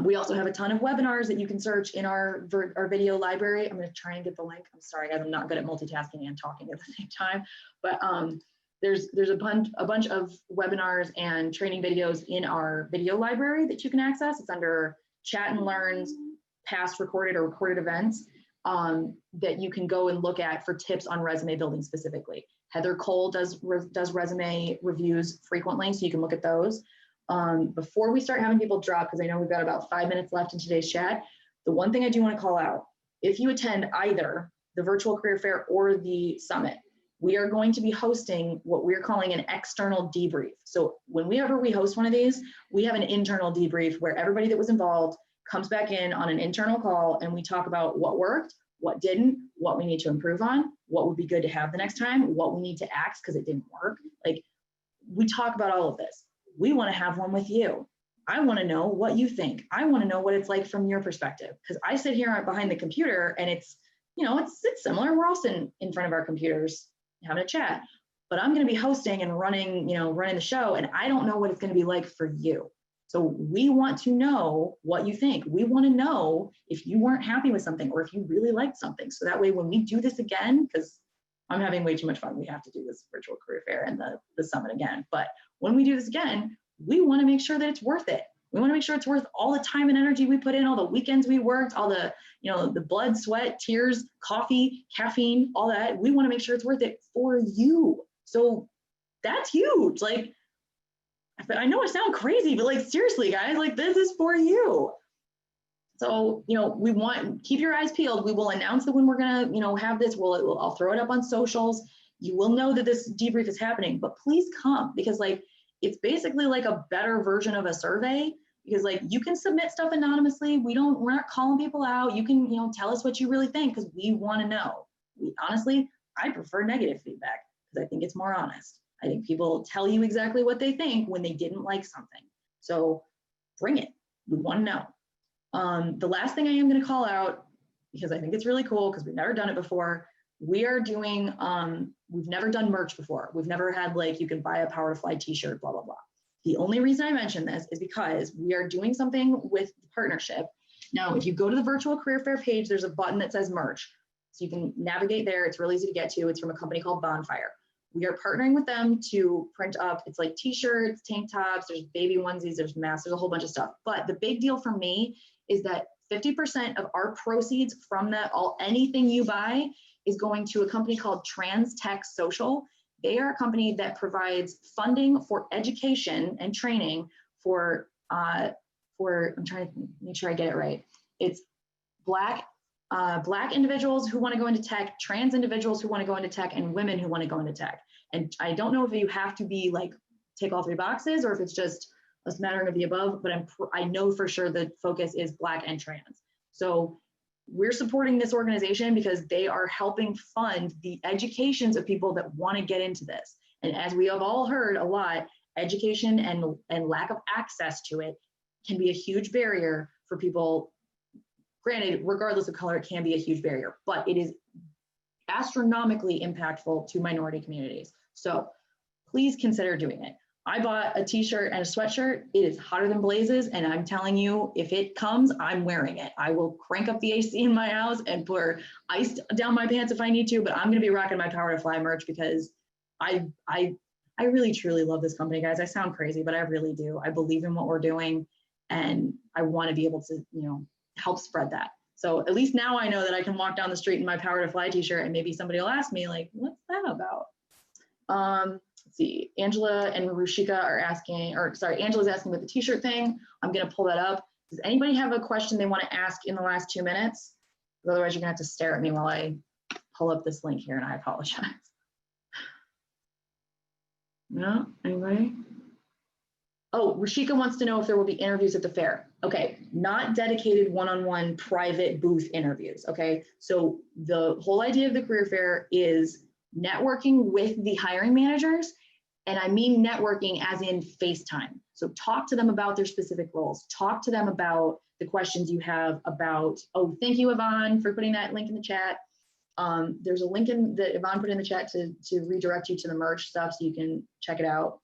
We also have a ton of webinars that you can search in our video library. I'm going to try and get the link. I'm sorry, guys, I'm not good at multitasking and talking at the same time, but there's a bunch of webinars and training videos in our video library that you can access. It's under Chat and Learn's past recorded or recorded events that you can go and look at for tips on resume building specifically. Heather Cole does resume reviews frequently, so you can look at those. Before we start having people drop, because I know we've got about 5 minutes left in today's chat, the one thing I do want to call out, if you attend either the virtual career fair or the summit, we are going to be hosting what we're calling an external debrief. So whenever we host one of these, we have an internal debrief where everybody that was involved comes back in on an internal call and we talk about what worked, what didn't, what we need to improve on, what would be good to have the next time, what we need to axe because it didn't work. Like, we talk about all of this. We want to have one with you. I want to know what you think. I want to know what it's like from your perspective, because I sit here behind the computer and it's similar. We're all sitting in front of our computers having a chat, but I'm going to be hosting and running the show, and I don't know what it's going to be like for you. So we want to know what you think. We want to know if you weren't happy with something or if you really liked something. So that way, when we do this again, because I'm having way too much fun, we have to do this virtual career fair and the summit again. But when we do this again, we want to make sure that it's worth it. We want to make sure it's worth all the time and energy we put in, all the weekends we worked, all the, the blood, sweat, tears, coffee, caffeine, all that. We want to make sure it's worth it for you. So that's huge. Like, I know I sound crazy, but like, seriously, guys, like, this is for you. So, keep your eyes peeled. We will announce that when we're going to, have this, I'll throw it up on socials. You will know that this debrief is happening, but please come, because like, it's basically like a better version of a survey, because like, you can submit stuff anonymously. We're not calling people out. You can, tell us what you really think, because we want to know. Honestly, I prefer negative feedback because I think it's more honest. I think people tell you exactly what they think when they didn't like something. So bring it. We want to know. The last thing I am going to call out, because I think it's really cool, because we've never done it before. We are doing, we've never done merch before. We've never had like, you can buy a PowerToFly t-shirt, blah, blah, blah. The only reason I mention this is because we are doing something with the partnership. Now, if you go to the virtual career fair page, there's a button that says merch. So you can navigate there. It's really easy to get to. It's from a company called Bonfire. We are partnering with them to print up, it's like t-shirts, tank tops, there's baby onesies, there's masks, there's a whole bunch of stuff. But the big deal for me is that 50% of our proceeds from that, anything you buy, is going to a company called Trans Tech Social. They are a company that provides funding for education and training for I'm trying to make sure I get it right. It's Black individuals who want to go into tech, trans individuals who want to go into tech, and women who want to go into tech. And I don't know if you have to be like, tick all 3 boxes, or if it's just a smattering of the above, but I know for sure the focus is Black and trans. So we're supporting this organization because they are helping fund the educations of people that want to get into this. And as we have all heard a lot, education and lack of access to it can be a huge barrier for people. Granted, regardless of color, it can be a huge barrier, but it is astronomically impactful to minority communities. So please consider doing it. I bought a t-shirt and a sweatshirt. It is hotter than blazes. And I'm telling you, if it comes, I'm wearing it. I will crank up the AC in my house and pour ice down my pants if I need to, but I'm going to be rocking my PowerToFly merch because I really, truly love this company, guys. I sound crazy, but I really do. I believe in what we're doing, and I want to be able to, help spread that. So at least now I know that I can walk down the street in my PowerToFly t-shirt and maybe somebody will ask me like, what's that about? Let's see, Angela and Rushika are asking, Angela's asking about the t-shirt thing. I'm going to pull that up. Does anybody have a question they want to ask in the last 2 minutes? Otherwise, you're gonna have to stare at me while I pull up this link here, and I apologize. No, anybody? Oh, Rashika wants to know if there will be interviews at the fair. Okay, not dedicated one-on-one private booth interviews, okay? So the whole idea of the career fair is networking with the hiring managers, and I mean networking as in FaceTime. So talk to them about their specific roles. Talk to them about the questions you have about, oh, thank you, Yvonne, for putting that link in the chat. There's a link that Yvonne put in the chat to redirect you to the merch stuff so you can check it out.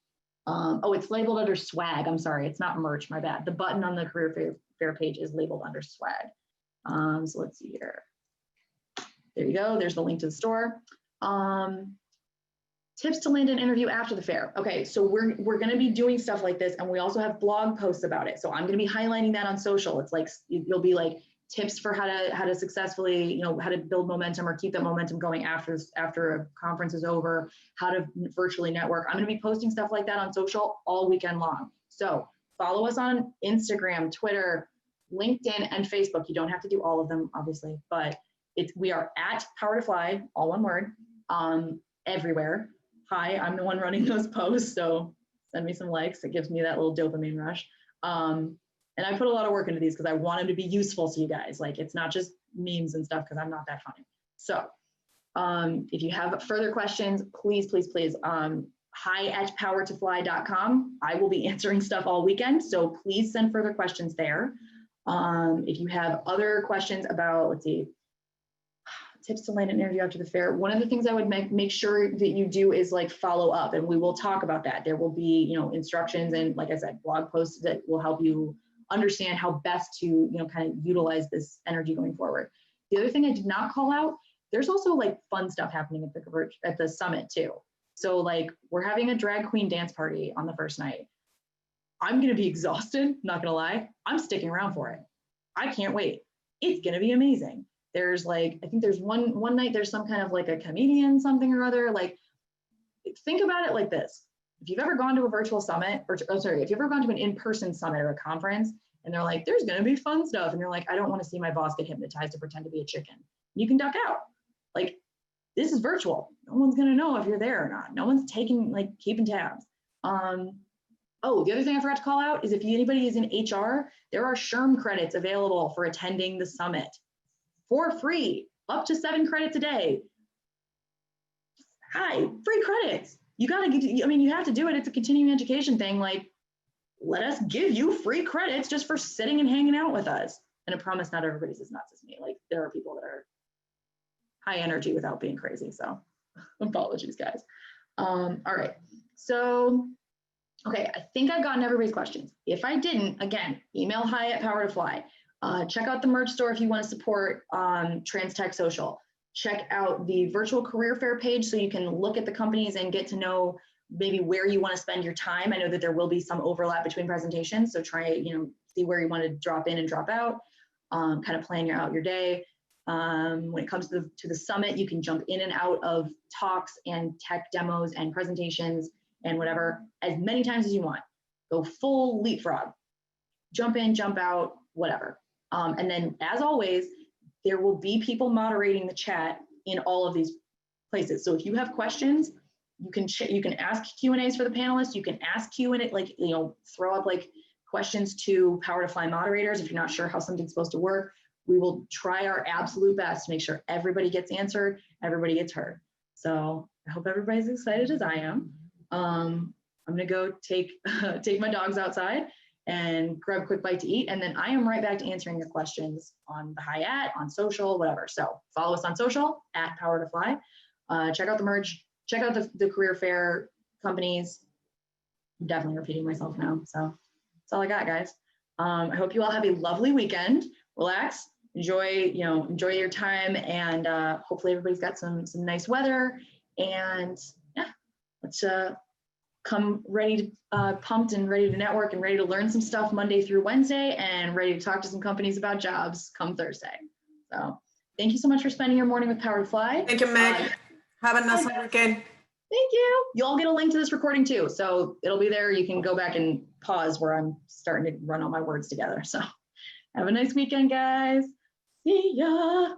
Oh, it's labeled under swag. I'm sorry, it's not merch, my bad. The button on the career fair page is labeled under swag. So let's see here. There you go, there's the link to the store. Tips to land an interview after the fair. Okay, so we're gonna be doing stuff like this, and we also have blog posts about it. So I'm gonna be highlighting that on social. It's like, you'll be like, tips for how to successfully, you know, how to build momentum or keep that momentum going after a conference is over, how to virtually network. I'm gonna be posting stuff like that on social all weekend long. So follow us on Instagram, Twitter, LinkedIn, and Facebook. You don't have to do all of them, obviously, but we are at PowerToFly, all one word, everywhere. Hi, I'm the one running those posts, so send me some likes. It gives me that little dopamine rush. And I put a lot of work into these because I want them to be useful to you guys. Like, it's not just memes and stuff because I'm not that funny. So if you have further questions, please, please, please, hi@powertofly.com. I will be answering stuff all weekend, so please send further questions there. If you have other questions about, let's see, tips to land an interview after the fair, one of the things I would make sure that you do is like follow up, and we will talk about that. There will be, you know, instructions and, like I said, blog posts that will help you understand how best to, you know, kind of utilize this energy going forward. The other thing I did not call out, there's also like fun stuff happening at the summit too. So like, we're having a drag queen dance party on the first night. I'm gonna be exhausted, not gonna lie. I'm sticking around for it. I can't wait. It's gonna be amazing. There's like, I think there's one night there's some kind of like a comedian something or other. Like, think about it like this. If you've ever gone to a virtual summit, if you've ever gone to an in-person summit or a conference, and they're like, there's gonna be fun stuff, and you're like, I don't wanna see my boss get hypnotized to pretend to be a chicken. You can duck out. Like, this is virtual. No one's gonna know if you're there or not. No one's keeping tabs. Oh, the other thing I forgot to call out is if anybody is in HR, there are SHRM credits available for attending the summit for free, up to 7 credits a day. Hi, free credits. You gotta get, I mean, you have to do it. It's a continuing education thing. Like, let us give you free credits just for sitting and hanging out with us. And I promise not everybody's as nuts as me. Like, there are people that are high energy without being crazy. So apologies, guys. All right. So, okay, I think I've gotten everybody's questions. If I didn't, again, email hi@powertofly. Check out the merch store if you want to support Trans Tech Social. Check out the virtual career fair page so you can look at the companies and get to know maybe where you want to spend your time. I know that there will be some overlap between presentations, so try, you know, see where you want to drop in and drop out, kind of plan out your day. When it comes to the summit, you can jump in and out of talks and tech demos and presentations and whatever as many times as you want. Go full leapfrog, jump in, jump out, whatever. And then, as always, there will be people moderating the chat in all of these places. So if you have questions, you can ask Q&As for the panelists. You can ask Q&A, like, you know, throw up like questions to PowerToFly moderators if you're not sure how something's supposed to work. We will try our absolute best to make sure everybody gets answered, everybody gets heard. So I hope everybody's as excited as I am. I'm gonna go take my dogs outside and grab a quick bite to eat. And then I am right back to answering your questions on the hi-at, on social, whatever. So follow us on social @PowerToFly. Check out the merch, check out the career fair companies. I'm definitely repeating myself now. So that's all I got, guys. I hope you all have a lovely weekend. Relax, enjoy your time, and hopefully everybody's got some nice weather. And yeah, let's come ready to pumped and ready to network and ready to learn some stuff Monday through Wednesday, and ready to talk to some companies about jobs come Thursday. So thank you so much for spending your morning with PowerToFly. Thank you, Meg. Have a nice weekend. Thank you. You'll get a link to this recording too. So it'll be there. You can go back and pause where I'm starting to run all my words together. So Have a nice weekend, guys. See ya.